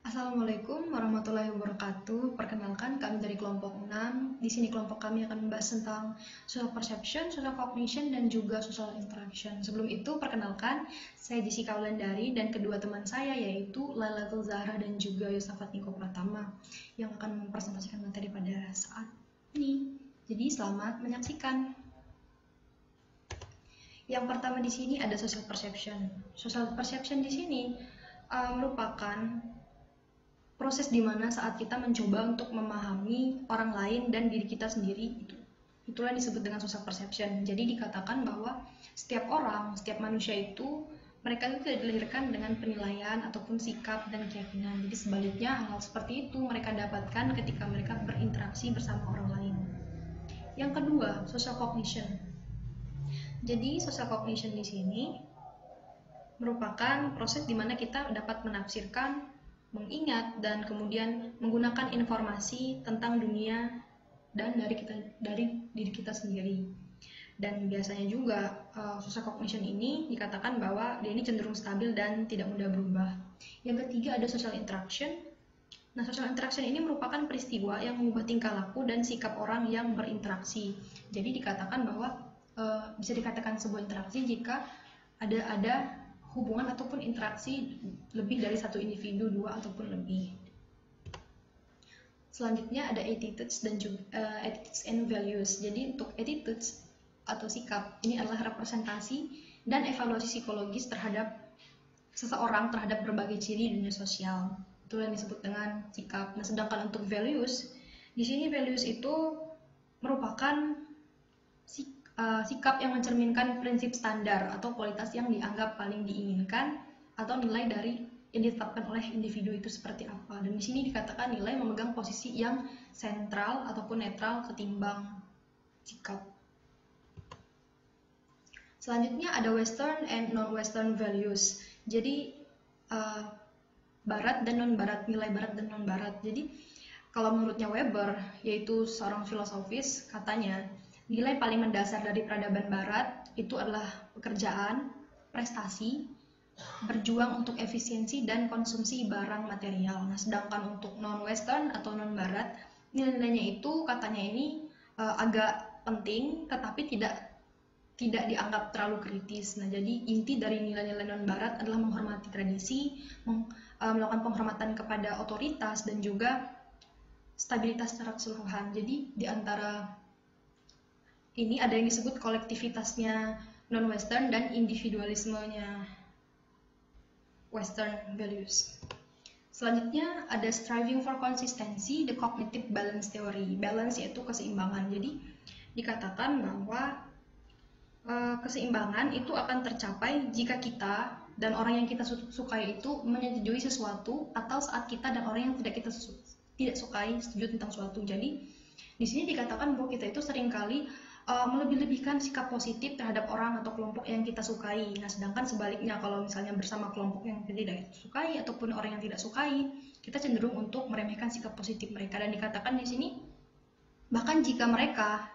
Assalamualaikum warahmatullahi wabarakatuh. Perkenalkan, kami dari kelompok 6. Di sini kelompok kami akan membahas tentang social perception, social cognition, dan juga social interaction. Sebelum itu, perkenalkan, saya Jessica Wulandari dan kedua teman saya yaitu Lailatul Zahra dan juga Yosafat Niko Pratama yang akan mempresentasikan materi pada saat ini. Jadi, selamat menyaksikan. Yang pertama di sini ada social perception. Social perception di sini merupakan proses dimana saat kita mencoba untuk memahami orang lain dan diri kita sendiri, itulah disebut dengan social perception. Jadi dikatakan bahwa setiap orang, setiap manusia itu mereka itu tidak dilahirkan dengan penilaian ataupun sikap dan keyakinan. Jadi sebaliknya hal seperti itu mereka dapatkan ketika mereka berinteraksi bersama orang lain. Yang kedua, social cognition. Jadi social cognition di sini merupakan proses di mana kita dapat menafsirkan, mengingat, dan kemudian menggunakan informasi tentang dunia dan dari diri kita sendiri. Dan biasanya juga social cognition ini dikatakan bahwa dia ini cenderung stabil dan tidak mudah berubah. Yang ketiga ada social interaction. Nah, social interaction ini merupakan peristiwa yang mengubah tingkah laku dan sikap orang yang berinteraksi. Jadi dikatakan bahwa bisa dikatakan sebuah interaksi jika ada hubungan ataupun interaksi lebih dari satu individu, dua ataupun lebih. Selanjutnya ada attitudes dan juga attitudes and values. Jadi untuk attitudes atau sikap ini adalah representasi dan evaluasi psikologis terhadap seseorang terhadap berbagai ciri dunia sosial. Itu yang disebut dengan sikap. Nah, sedangkan untuk values, di sini values itu merupakan sikap yang mencerminkan prinsip standar atau kualitas yang dianggap paling diinginkan atau nilai dari yang ditetapkan oleh individu itu seperti apa. Dan di sini dikatakan nilai memegang posisi yang sentral ataupun netral ketimbang sikap. Selanjutnya ada Western and non-Western values. Jadi Barat dan non-Barat, nilai Barat dan non-Barat. Jadi kalau menurutnya Weber, yaitu seorang filosofis, katanya nilai paling mendasar dari peradaban Barat itu adalah pekerjaan, prestasi, berjuang untuk efisiensi dan konsumsi barang material. Nah, sedangkan untuk non-Western atau non-Barat, nilai-nilainya itu katanya ini agak penting, tetapi tidak dianggap terlalu kritis. Nah, jadi inti dari nilai-nilai non-Barat adalah menghormati tradisi, melakukan penghormatan kepada otoritas, dan juga stabilitas secara keseluruhan. Jadi di antara ini ada yang disebut kolektivitasnya non-Western dan individualismenya Western values. Selanjutnya ada striving for consistency, the cognitive balance theory. Balance yaitu keseimbangan. Jadi dikatakan bahwa keseimbangan itu akan tercapai jika kita dan orang yang kita sukai itu menyetujui sesuatu, atau saat kita dan orang yang tidak sukai setuju tentang suatu. Jadi di sini dikatakan bahwa kita itu seringkali melebih-lebihkan sikap positif terhadap orang atau kelompok yang kita sukai. Nah, sedangkan sebaliknya kalau misalnya bersama kelompok yang tidak sukai ataupun orang yang tidak sukai, kita cenderung untuk meremehkan sikap positif mereka. Dan dikatakan di sini bahkan jika mereka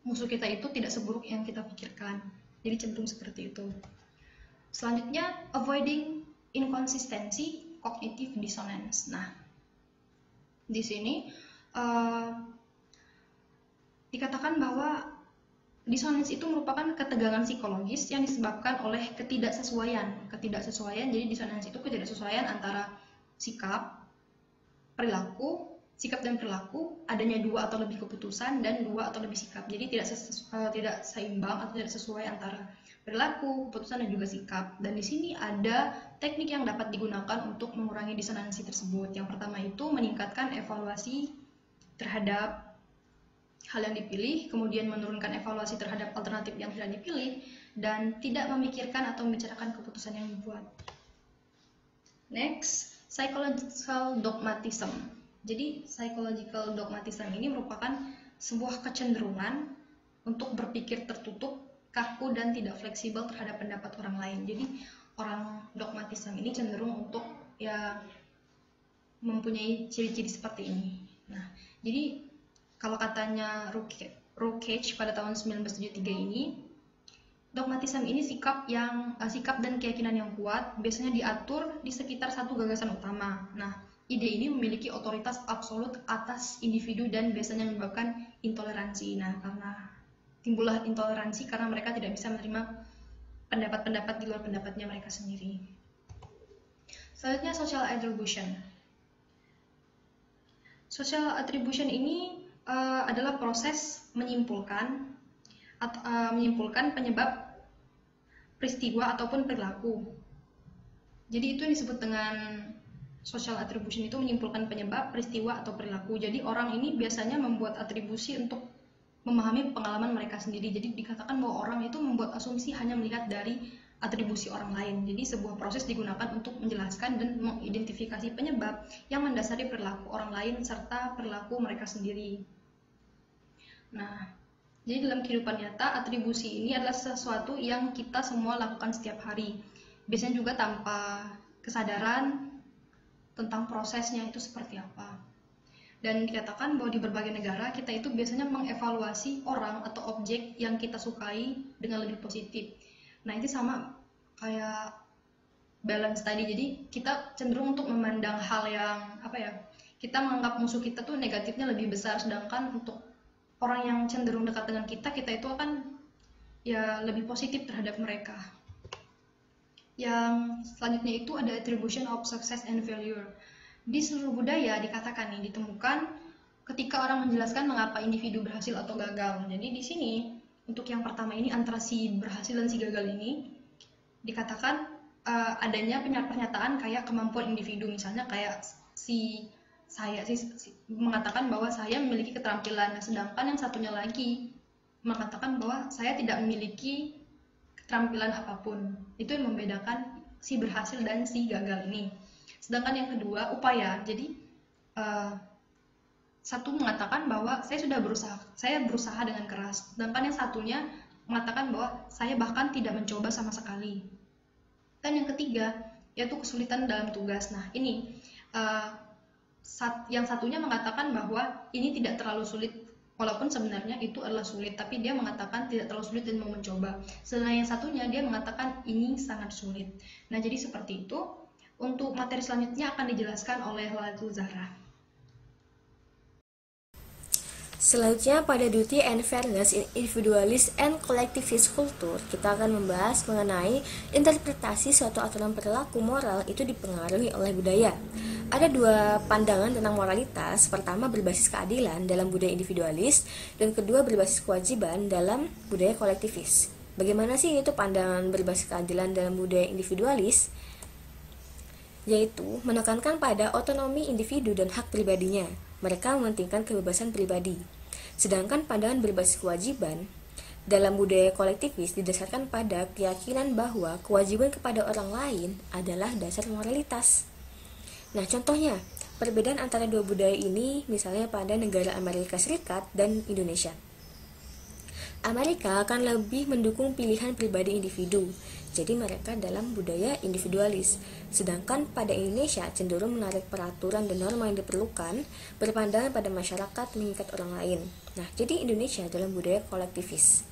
musuh kita itu tidak seburuk yang kita pikirkan. Jadi cenderung seperti itu. Selanjutnya avoiding inconsistency, cognitive dissonance. Nah, di sini dikatakan bahwa dissonance itu merupakan ketegangan psikologis yang disebabkan oleh ketidaksesuaian. Jadi dissonance itu ketidaksesuaian antara sikap dan perilaku, adanya dua atau lebih keputusan dan dua atau lebih sikap. Jadi tidak seimbang atau tidak sesuai antara perilaku, keputusan, dan juga sikap. Dan di sini ada teknik yang dapat digunakan untuk mengurangi disonansi tersebut. Yang pertama itu meningkatkan evaluasi terhadap hal yang dipilih, kemudian menurunkan evaluasi terhadap alternatif yang tidak dipilih, dan tidak memikirkan atau membicarakan keputusan yang dibuat. Next, psychological dogmatism. Jadi psychological dogmatism ini merupakan sebuah kecenderungan untuk berpikir tertutup, kaku, dan tidak fleksibel terhadap pendapat orang lain. Jadi orang dogmatism ini cenderung untuk mempunyai ciri-ciri seperti ini. Nah, jadi kalau katanya Rookage pada tahun 1973 ini, Dogmatisme ini sikap dan keyakinan yang kuat, biasanya diatur di sekitar satu gagasan utama. Nah, ide ini memiliki otoritas absolut atas individu dan biasanya menyebabkan intoleransi. Nah, karena timbullah intoleransi karena mereka tidak bisa menerima pendapat-pendapat di luar pendapatnya mereka sendiri. Selanjutnya, social attribution. Social attribution ini adalah proses menyimpulkan penyebab peristiwa ataupun perilaku. Jadi itu yang disebut dengan social attribution, itu menyimpulkan penyebab peristiwa atau perilaku. Jadi orang ini biasanya membuat atribusi untuk memahami pengalaman mereka sendiri. Jadi dikatakan bahwa orang itu membuat asumsi hanya melihat dari atribusi orang lain. Jadi sebuah proses digunakan untuk menjelaskan dan mengidentifikasi penyebab yang mendasari perilaku orang lain serta perilaku mereka sendiri. Nah, jadi dalam kehidupan nyata, atribusi ini adalah sesuatu yang kita semua lakukan setiap hari. Biasanya juga tanpa kesadaran tentang prosesnya itu seperti apa. Dan dikatakan bahwa di berbagai negara kita itu biasanya mengevaluasi orang atau objek yang kita sukai dengan lebih positif. Nah, itu sama kayak balance tadi. Jadi kita cenderung untuk memandang hal yang kita menganggap musuh kita tuh negatifnya lebih besar, sedangkan untuk orang yang cenderung dekat dengan kita itu akan lebih positif terhadap mereka. Yang selanjutnya itu ada attribution of success and failure. Di seluruh budaya dikatakan ditemukan ketika orang menjelaskan mengapa individu berhasil atau gagal. Jadi di sini untuk yang pertama ini, antara si berhasil dan si gagal ini dikatakan adanya pernyataan kayak kemampuan individu, misalnya kayak saya mengatakan bahwa saya memiliki keterampilan, sedangkan yang satunya lagi mengatakan bahwa saya tidak memiliki keterampilan apapun. Itu yang membedakan si berhasil dan si gagal ini. Sedangkan yang kedua, upaya. Jadi satu mengatakan bahwa saya berusaha dengan keras, sedangkan yang satunya mengatakan bahwa saya bahkan tidak mencoba sama sekali. Dan yang ketiga yaitu kesulitan dalam tugas. Nah, ini yang satunya mengatakan bahwa ini tidak terlalu sulit, walaupun sebenarnya itu adalah sulit, tapi dia mengatakan tidak terlalu sulit dan mau mencoba. Sedangkan yang satunya dia mengatakan ini sangat sulit. Nah, jadi seperti itu. Untuk materi selanjutnya akan dijelaskan oleh Lailatul Zahra. Selanjutnya pada Duty and Fairness in Individualist and Collectivist Culture, kita akan membahas mengenai interpretasi suatu aturan perilaku moral itu dipengaruhi oleh budaya. Ada dua pandangan tentang moralitas, pertama berbasis keadilan dalam budaya individualis, dan kedua berbasis kewajiban dalam budaya kolektivis. Bagaimana sih itu pandangan berbasis keadilan dalam budaya individualis? Yaitu menekankan pada otonomi individu dan hak pribadinya. Mereka mementingkan kebebasan pribadi. Sedangkan pandangan berbasis kewajiban dalam budaya kolektivis didasarkan pada keyakinan bahwa kewajiban kepada orang lain adalah dasar moralitas. Nah, contohnya, perbedaan antara dua budaya ini misalnya pada negara Amerika Serikat dan Indonesia. Amerika akan lebih mendukung pilihan pribadi individu, jadi mereka dalam budaya individualis. Sedangkan pada Indonesia cenderung menarik peraturan dan norma yang diperlukan, berpandangan pada masyarakat mengikat orang lain. Nah, jadi Indonesia dalam budaya kolektivis.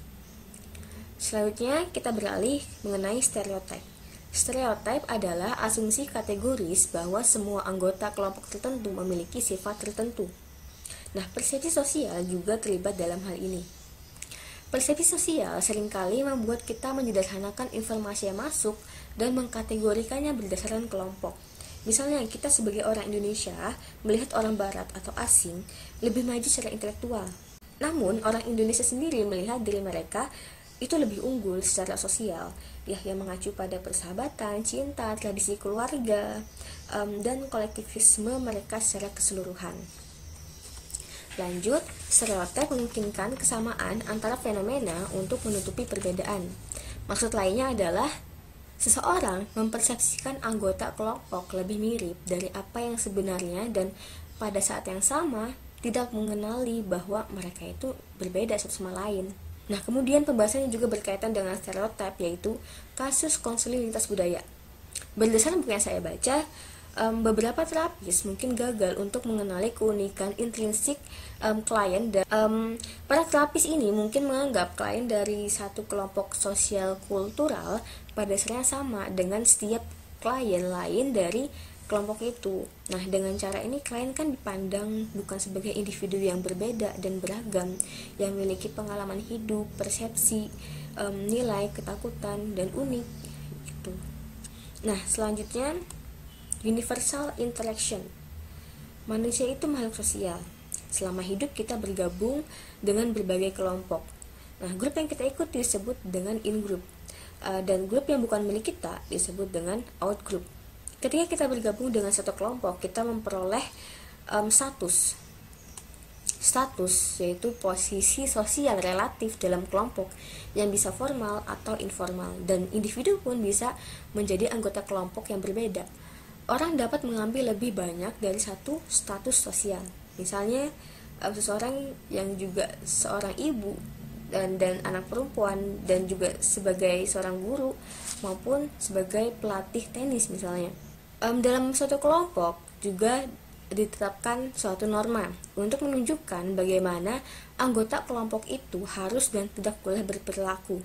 Selanjutnya kita beralih mengenai stereotip. Stereotip adalah asumsi kategoris bahwa semua anggota kelompok tertentu memiliki sifat tertentu. Nah, persepsi sosial juga terlibat dalam hal ini. Persepsi sosial seringkali membuat kita menyederhanakan informasi yang masuk dan mengkategorikannya berdasarkan kelompok. Misalnya, kita sebagai orang Indonesia melihat orang Barat atau asing lebih maju secara intelektual. Namun, orang Indonesia sendiri melihat diri mereka itu lebih unggul secara sosial, yang mengacu pada persahabatan, cinta, tradisi keluarga, dan kolektivisme mereka secara keseluruhan. Lanjut, stereotip memungkinkan kesamaan antara fenomena untuk menutupi perbedaan. Maksud lainnya adalah seseorang mempersepsikan anggota kelompok lebih mirip dari apa yang sebenarnya dan pada saat yang sama tidak mengenali bahwa mereka itu berbeda satu sama lain. Nah, kemudian pembahasannya juga berkaitan dengan stereotip, yaitu kasus konseling lintas budaya. Berdasarkan buku yang saya baca, Beberapa terapis mungkin gagal untuk mengenali keunikan intrinsik klien dan para terapis ini mungkin menganggap klien dari satu kelompok sosial kultural pada dasarnya sama dengan setiap klien lain dari kelompok itu. Nah, dengan cara ini klien kan dipandang bukan sebagai individu yang berbeda dan beragam, yang memiliki pengalaman hidup, persepsi, nilai, ketakutan, dan unik gitu. Nah, selanjutnya universal interaction. Manusia itu makhluk sosial. Selama hidup kita bergabung dengan berbagai kelompok. Nah, grup yang kita ikuti disebut dengan in-group. Dan grup yang bukan milik kita disebut dengan out-group. Ketika kita bergabung dengan satu kelompok, kita memperoleh status, yaitu posisi sosial relatif dalam kelompok yang bisa formal atau informal, dan individu pun bisa menjadi anggota kelompok yang berbeda. Orang dapat mengambil lebih banyak dari satu status sosial. Misalnya, seseorang yang juga seorang ibu dan anak perempuan, dan juga sebagai seorang guru maupun sebagai pelatih tenis misalnya. Dalam suatu kelompok juga ditetapkan suatu norma untuk menunjukkan bagaimana anggota kelompok itu harus dan tidak boleh berperilaku.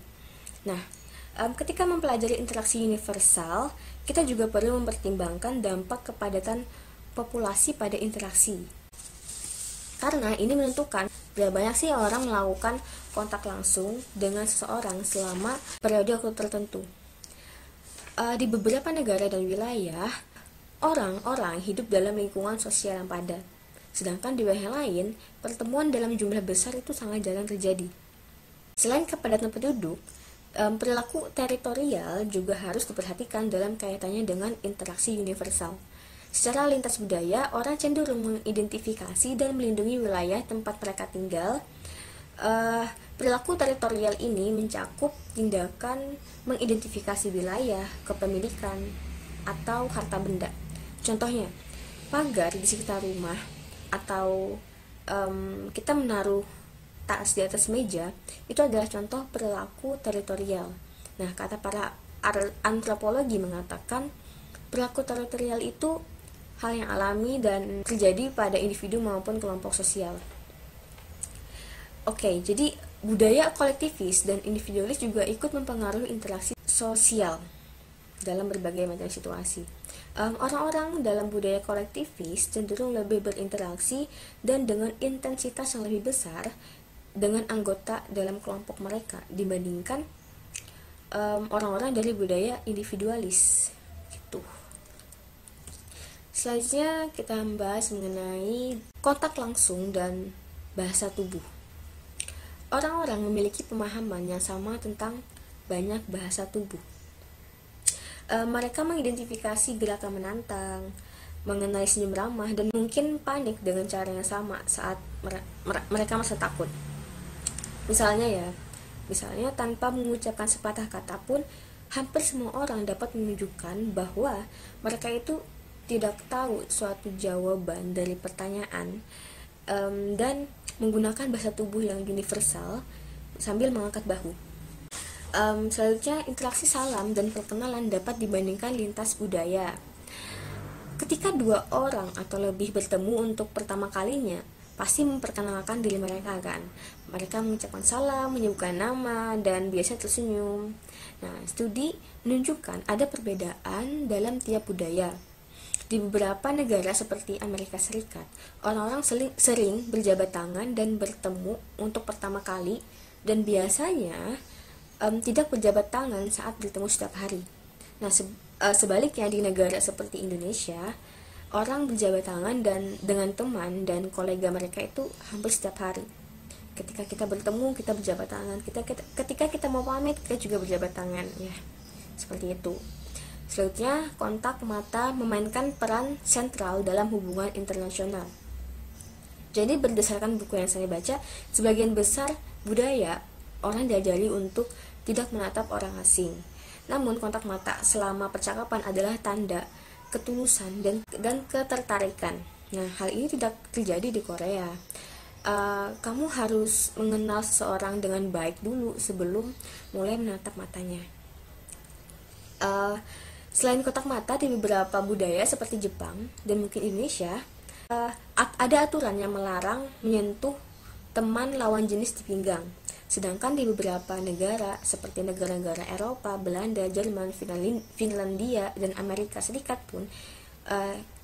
Nah, ketika mempelajari interaksi universal, kita juga perlu mempertimbangkan dampak kepadatan populasi pada interaksi. Karena ini menentukan berapa banyak sih orang melakukan kontak langsung dengan seseorang selama periode waktu tertentu. Di beberapa negara dan wilayah, orang-orang hidup dalam lingkungan sosial yang padat. Sedangkan di wilayah lain, pertemuan dalam jumlah besar itu sangat jarang terjadi. Selain kepadatan penduduk, perilaku teritorial juga harus diperhatikan dalam kaitannya dengan interaksi universal. Secara lintas budaya, orang cenderung mengidentifikasi dan melindungi wilayah tempat mereka tinggal. Perilaku teritorial ini mencakup tindakan mengidentifikasi wilayah, kepemilikan, atau harta benda. Contohnya, pagar di sekitar rumah, atau kita menaruh tas di atas meja, itu adalah contoh perilaku teritorial. Nah, kata para antropologi mengatakan perilaku teritorial itu hal yang alami dan terjadi pada individu maupun kelompok sosial. Oke, jadi budaya kolektivis dan individualis juga ikut mempengaruhi interaksi sosial dalam berbagai macam situasi. Orang-orang dalam budaya kolektivis cenderung lebih berinteraksi dan dengan intensitas yang lebih besar dengan anggota dalam kelompok mereka dibandingkan orang-orang dari budaya individualis gitu. Selanjutnya kita membahas mengenai kontak langsung dan bahasa tubuh. Orang-orang memiliki pemahaman yang sama tentang banyak bahasa tubuh. Mereka mengidentifikasi gerakan menantang, mengenai senyum ramah, dan mungkin panik dengan cara yang sama saat mereka merasa takut. Misalnya tanpa mengucapkan sepatah kata pun, hampir semua orang dapat menunjukkan bahwa mereka itu tidak tahu suatu jawaban dari pertanyaan, dan menggunakan bahasa tubuh yang universal sambil mengangkat bahu. Selanjutnya, interaksi salam dan perkenalan dapat dibandingkan lintas budaya. Ketika dua orang atau lebih bertemu untuk pertama kalinya, pasti memperkenalkan diri mereka kan. Mereka mengucapkan salam, menyebutkan nama, dan biasa tersenyum. Nah, studi menunjukkan ada perbedaan dalam tiap budaya. Di beberapa negara seperti Amerika Serikat, orang-orang sering berjabat tangan dan bertemu untuk pertama kali, dan biasanya tidak berjabat tangan saat bertemu setiap hari. Nah, sebaliknya di negara seperti Indonesia, orang berjabat tangan dan dengan teman dan kolega mereka itu hampir setiap hari. Ketika kita bertemu, kita berjabat tangan. Ketika kita mau pamit, kita juga berjabat tangan, ya. Seperti itu. Selanjutnya, kontak mata memainkan peran sentral dalam hubungan internasional. Jadi berdasarkan buku yang saya baca, sebagian besar budaya orang diajari untuk tidak menatap orang asing. Namun kontak mata selama percakapan adalah tanda ketulusan dan ketertarikan. Nah, hal ini tidak terjadi di Korea. Kamu harus mengenal seseorang dengan baik dulu sebelum mulai menatap matanya. Selain kotak mata, di beberapa budaya seperti Jepang dan mungkin Indonesia, ada aturan yang melarang menyentuh teman lawan jenis di pinggang. Sedangkan di beberapa negara seperti negara-negara Eropa, Belanda, Jerman, Finlandia, dan Amerika Serikat pun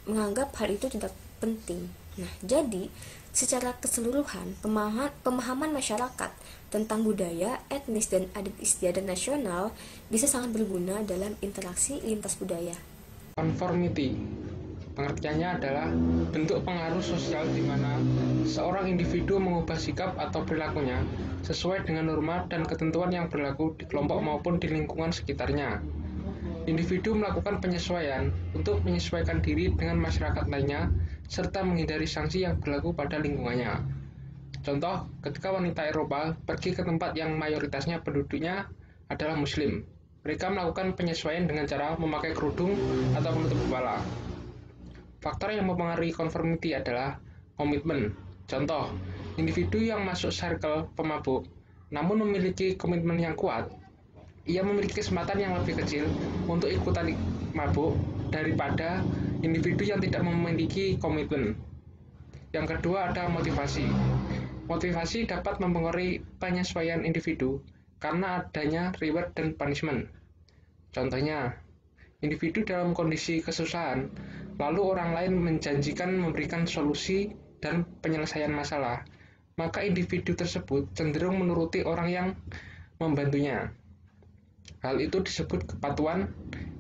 menganggap hal itu tidak penting. Nah, jadi secara keseluruhan pemahaman masyarakat tentang budaya, etnis, dan adat istiadat nasional bisa sangat berguna dalam interaksi lintas budaya. Conformity, pengertiannya adalah bentuk pengaruh sosial di mana seorang individu mengubah sikap atau perilakunya sesuai dengan norma dan ketentuan yang berlaku di kelompok maupun di lingkungan sekitarnya. Individu melakukan penyesuaian untuk menyesuaikan diri dengan masyarakat lainnya serta menghindari sanksi yang berlaku pada lingkungannya. Contoh, ketika wanita Eropa pergi ke tempat yang mayoritasnya penduduknya adalah Muslim, mereka melakukan penyesuaian dengan cara memakai kerudung atau menutup kepala. Faktor yang mempengaruhi conformity adalah komitmen. Contoh, individu yang masuk circle pemabuk namun memiliki komitmen yang kuat, ia memiliki kesempatan yang lebih kecil untuk ikutan mabuk daripada individu yang tidak memiliki komitmen. Yang kedua ada motivasi. Motivasi dapat mempengaruhi penyesuaian individu karena adanya reward dan punishment. Contohnya, individu dalam kondisi kesusahan, lalu orang lain menjanjikan memberikan solusi dan penyelesaian masalah, maka individu tersebut cenderung menuruti orang yang membantunya. Hal itu disebut kepatuhan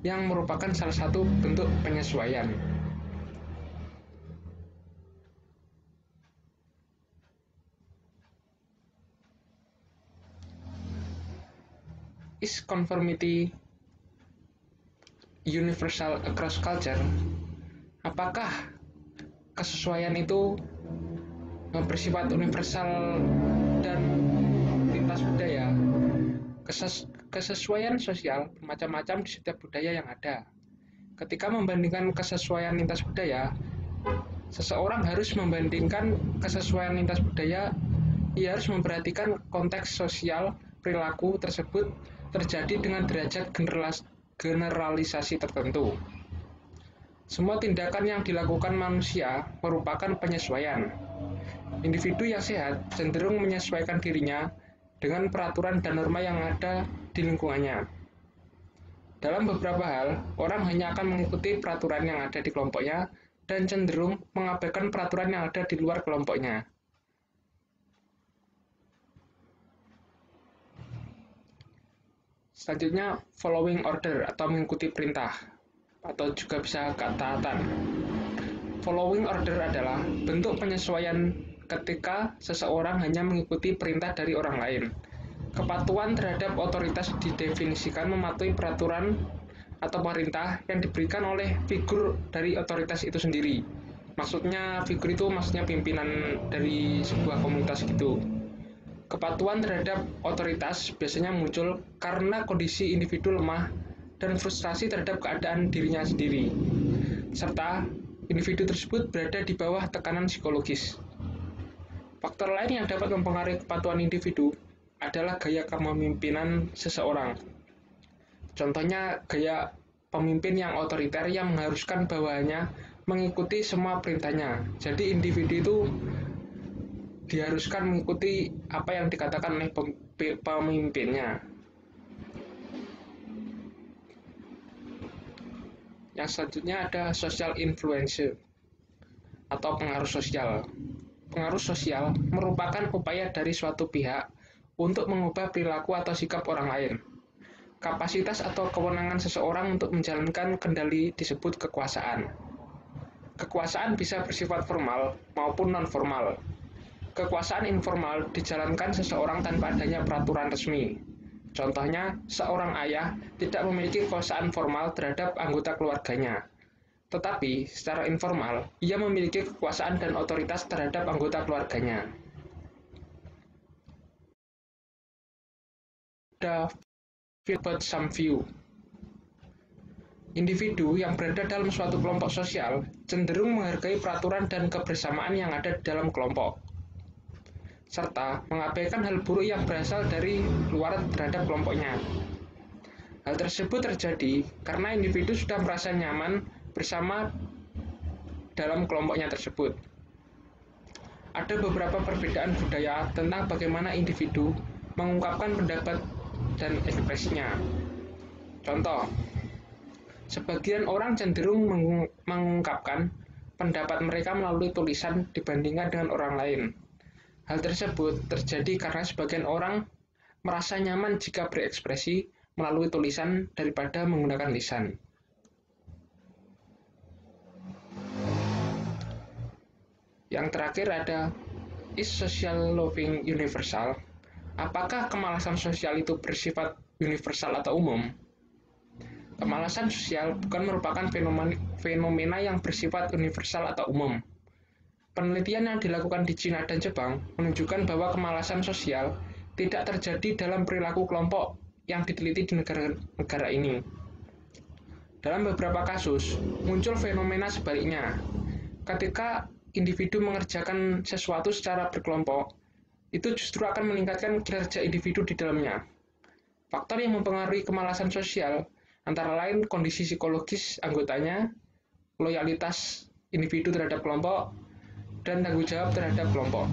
yang merupakan salah satu bentuk penyesuaian. Is conformity universal across culture? Apakah kesesuaian itu bersifat universal dan lintas budaya? Kesesuaian sosial bermacam-macam di setiap budaya yang ada. Ketika membandingkan kesesuaian lintas budaya, seseorang harus membandingkan kesesuaian lintas budaya, ia harus memperhatikan konteks sosial perilaku tersebut terjadi dengan derajat generalisasi tertentu. Semua tindakan yang dilakukan manusia merupakan penyesuaian. Individu yang sehat cenderung menyesuaikan dirinya dengan peraturan dan norma yang ada di lingkungannya. Dalam beberapa hal, orang hanya akan mengikuti peraturan yang ada di kelompoknya dan cenderung mengabaikan peraturan yang ada di luar kelompoknya. Selanjutnya, following order atau mengikuti perintah, atau juga bisa ketaatan. Following order adalah bentuk penyesuaian ketika seseorang hanya mengikuti perintah dari orang lain. Kepatuhan terhadap otoritas didefinisikan mematuhi peraturan atau perintah yang diberikan oleh figur dari otoritas itu sendiri. Maksudnya figur itu maksudnya pimpinan dari sebuah komunitas gitu. Kepatuhan terhadap otoritas biasanya muncul karena kondisi individu lemah dan frustrasi terhadap keadaan dirinya sendiri, serta individu tersebut berada di bawah tekanan psikologis. Faktor lain yang dapat mempengaruhi kepatuhan individu adalah gaya kepemimpinan seseorang. Contohnya gaya pemimpin yang otoriter yang mengharuskan bawahannya mengikuti semua perintahnya. Jadi individu itu diharuskan mengikuti apa yang dikatakan oleh pemimpinnya. Yang selanjutnya ada social influence atau pengaruh sosial. Pengaruh sosial merupakan upaya dari suatu pihak untuk mengubah perilaku atau sikap orang lain. Kapasitas atau kewenangan seseorang untuk menjalankan kendali disebut kekuasaan. Kekuasaan bisa bersifat formal maupun non-formal. Kekuasaan informal dijalankan seseorang tanpa adanya peraturan resmi. Contohnya, seorang ayah tidak memiliki kekuasaan formal terhadap anggota keluarganya. Tetapi, secara informal, ia memiliki kekuasaan dan otoritas terhadap anggota keluarganya. Ada about some view. Individu yang berada dalam suatu kelompok sosial cenderung menghargai peraturan dan kebersamaan yang ada di dalam kelompok, serta mengabaikan hal buruk yang berasal dari luar terhadap kelompoknya. Hal tersebut terjadi karena individu sudah merasa nyaman bersama dalam kelompoknya tersebut. Ada beberapa perbedaan budaya tentang bagaimana individu mengungkapkan pendapat dan ekspresinya. Contoh, sebagian orang cenderung mengungkapkan pendapat mereka melalui tulisan dibandingkan dengan orang lain. Hal tersebut terjadi karena sebagian orang merasa nyaman jika berekspresi melalui tulisan daripada menggunakan lisan. Yang terakhir ada, is social loving universal? Apakah kemalasan sosial itu bersifat universal atau umum? Kemalasan sosial bukan merupakan fenomena yang bersifat universal atau umum. Penelitian yang dilakukan di Cina dan Jepang menunjukkan bahwa kemalasan sosial tidak terjadi dalam perilaku kelompok yang diteliti di negara ini. Dalam beberapa kasus, muncul fenomena sebaliknya. Ketika individu mengerjakan sesuatu secara berkelompok, itu justru akan meningkatkan kinerja individu di dalamnya. Faktor yang mempengaruhi kemalasan sosial antara lain kondisi psikologis anggotanya, loyalitas individu terhadap kelompok, dan tanggung jawab terhadap kelompok.